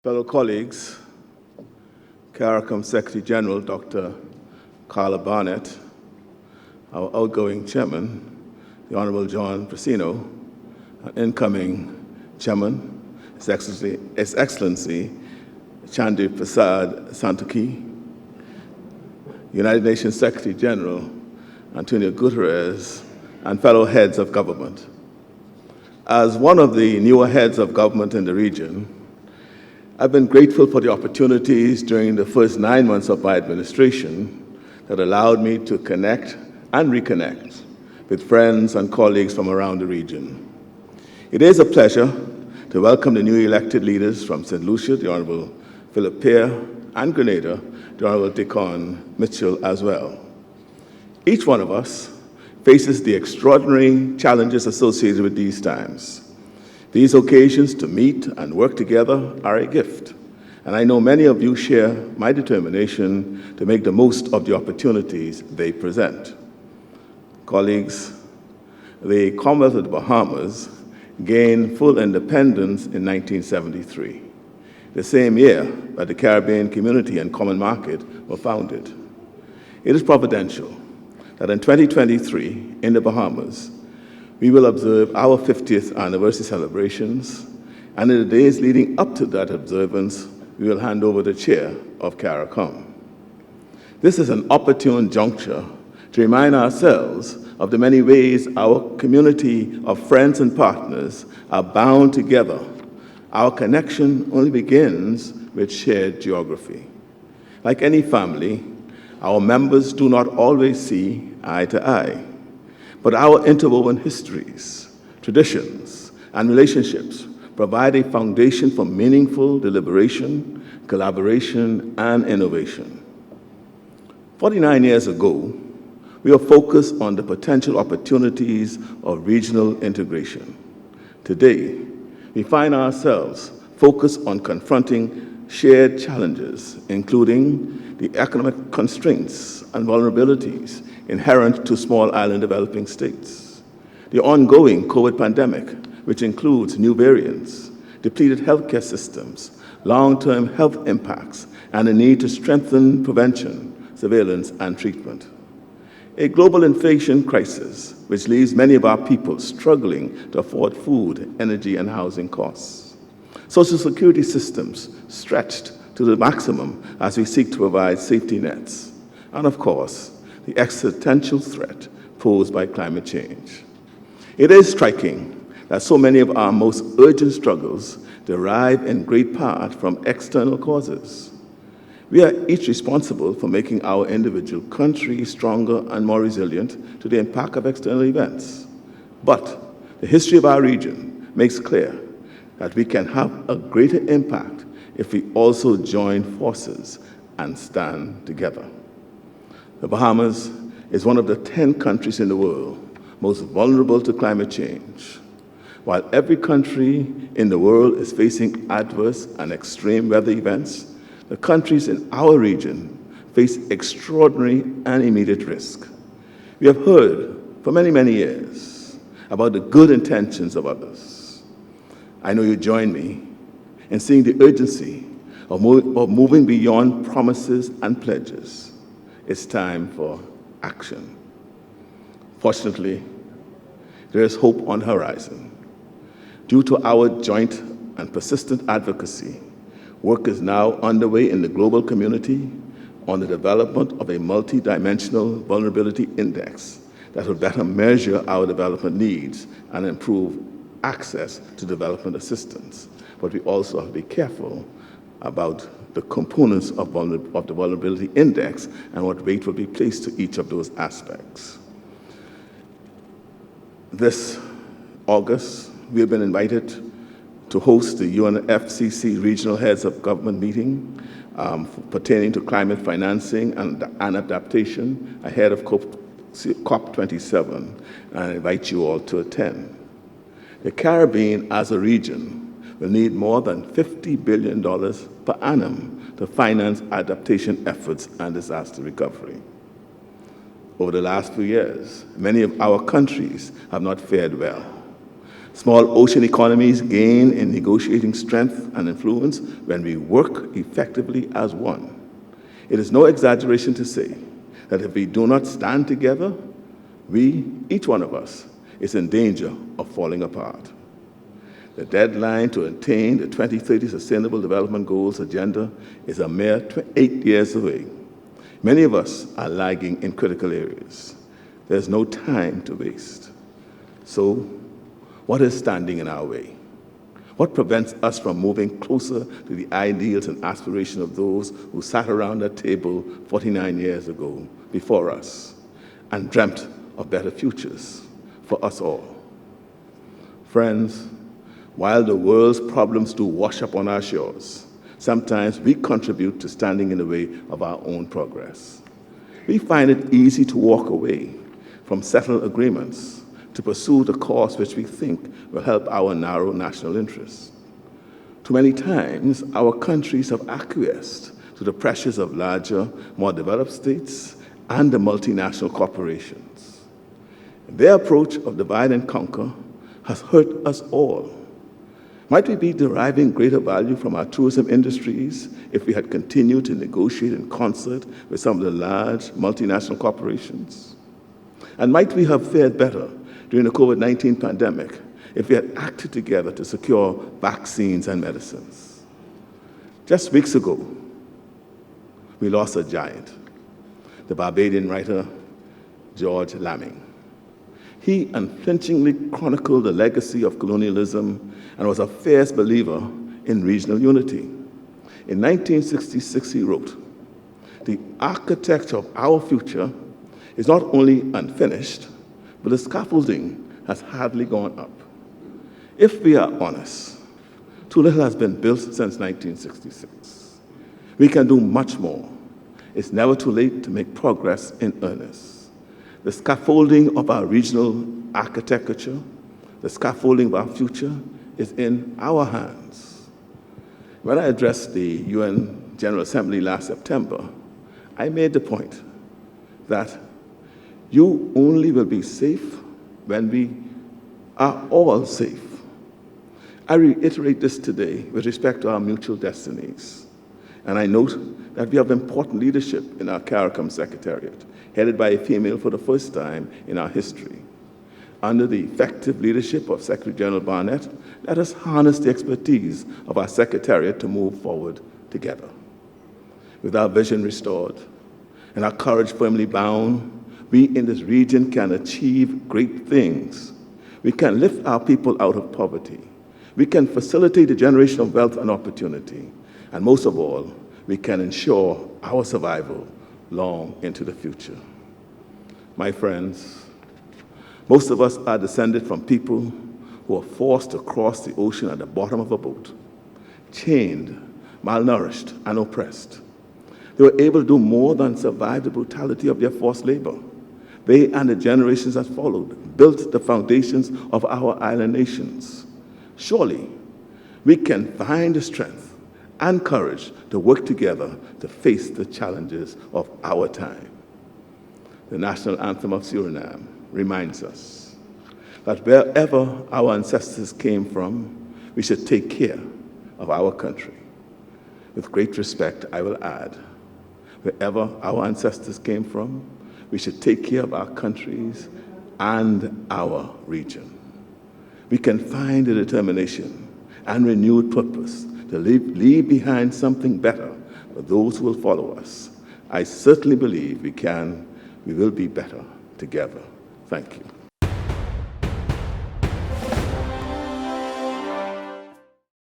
Fellow colleagues, CARICOM Secretary General Dr. Carla Barnett, our outgoing chairman, the Honorable John Prasino, and incoming chairman, His Excellency Chandi Prasad Santokhi, United Nations Secretary General Antonio Guterres, and fellow heads of government. As one of the newer heads of government in the region, I've been grateful for the opportunities during the first 9 months of my administration that allowed me to connect and reconnect with friends and colleagues from around the region. It is a pleasure to welcome the newly elected leaders from St. Lucia, the Honorable Philip Pear, and Grenada, the Honorable Deacon Mitchell as well. Each one of us faces the extraordinary challenges associated with these times. These occasions to meet and work together are a gift, and I know many of you share my determination to make the most of the opportunities they present. Colleagues, the Commonwealth of the Bahamas gained full independence in 1973, the same year that the Caribbean Community and Common Market were founded. It is providential that in 2023, in the Bahamas, we will observe our 50th anniversary celebrations, and in the days leading up to that observance, we will hand over the chair of CARICOM. This is an opportune juncture to remind ourselves of the many ways our community of friends and partners are bound together. Our connection only begins with shared geography. Like any family, our members do not always see eye to eye, but our interwoven histories, traditions, and relationships provide a foundation for meaningful deliberation, collaboration, and innovation. 49 years ago, we were focused on the potential opportunities of regional integration. Today, we find ourselves focused on confronting shared challenges, including the economic constraints and vulnerabilities inherent to small island developing states, the ongoing COVID pandemic, which includes new variants, depleted healthcare systems, long-term health impacts, and the need to strengthen prevention, surveillance, and treatment. A global inflation crisis, which leaves many of our people struggling to afford food, energy, and housing costs. Social security systems stretched to the maximum as we seek to provide safety nets. And of course, the existential threat posed by climate change. It is striking that so many of our most urgent struggles derive in great part from external causes. We are each responsible for making our individual country stronger and more resilient to the impact of external events. But the history of our region makes clear that we can have a greater impact if we also join forces and stand together. The Bahamas is one of the 10 countries in the world most vulnerable to climate change. While every country in the world is facing adverse and extreme weather events, the countries in our region face extraordinary and immediate risk. We have heard for many, many years about the good intentions of others. I know you join me in seeing the urgency of moving beyond promises and pledges. It's time for action. Fortunately, there is hope on the horizon. Due to our joint and persistent advocacy, work is now underway in the global community on the development of a multidimensional vulnerability index that will better measure our development needs and improve access to development assistance. But we also have to be careful about the components of the vulnerability index and what weight will be placed to each of those aspects. This August, we have been invited to host the UNFCCC Regional Heads of Government meeting pertaining to climate financing and adaptation ahead of COP27, and I invite you all to attend. The Caribbean as a region will need more than $50 billion per annum to finance adaptation efforts and disaster recovery. Over the last few years, many of our countries have not fared well. Small ocean economies gain in negotiating strength and influence when we work effectively as one. It is no exaggeration to say that if we do not stand together, each one of us, is in danger of falling apart. The deadline to attain the 2030 Sustainable Development Goals agenda is a mere 8 years away. Many of us are lagging in critical areas. There's no time to waste. So, what is standing in our way? What prevents us from moving closer to the ideals and aspirations of those who sat around that table 49 years ago before us and dreamt of better futures for us all? Friends, while the world's problems do wash up on our shores, sometimes we contribute to standing in the way of our own progress. We find it easy to walk away from settled agreements to pursue the cause which we think will help our narrow national interests. Too many times, our countries have acquiesced to the pressures of larger, more developed states and the multinational corporations. Their approach of divide and conquer has hurt us all. Might we be deriving greater value from our tourism industries if we had continued to negotiate in concert with some of the large multinational corporations? And might we have fared better during the COVID-19 pandemic if we had acted together to secure vaccines and medicines? Just weeks ago, we lost a giant, the Barbadian writer George Lamming. He unflinchingly chronicled the legacy of colonialism and was a fierce believer in regional unity. In 1966, he wrote, "The architecture of our future is not only unfinished, but the scaffolding has hardly gone up. If we are honest, too little has been built since 1966. We can do much more. It's never too late to make progress in earnest. The scaffolding of our regional architecture, the scaffolding of our future, is in our hands." When I addressed the UN General Assembly last September, I made the point that you only will be safe when we are all safe. I reiterate this today with respect to our mutual destinies. And I note that we have important leadership in our CARICOM Secretariat, headed by a female for the first time in our history. Under the effective leadership of Secretary General Barnett, let us harness the expertise of our Secretariat to move forward together. With our vision restored and our courage firmly bound, we in this region can achieve great things. We can lift our people out of poverty. We can facilitate the generation of wealth and opportunity. And most of all, we can ensure our survival long into the future. My friends, most of us are descended from people who were forced to cross the ocean at the bottom of a boat, chained, malnourished, and oppressed. They were able to do more than survive the brutality of their forced labor. They and the generations that followed built the foundations of our island nations. Surely, we can find the strength and courage to work together to face the challenges of our time. The national anthem of Suriname reminds us that wherever our ancestors came from, we should take care of our country. With great respect, I will add, wherever our ancestors came from, we should take care of our countries and our region. We can find the determination and renewed purpose to leave behind something better for those who will follow us. I certainly believe we will be better together. Thank you.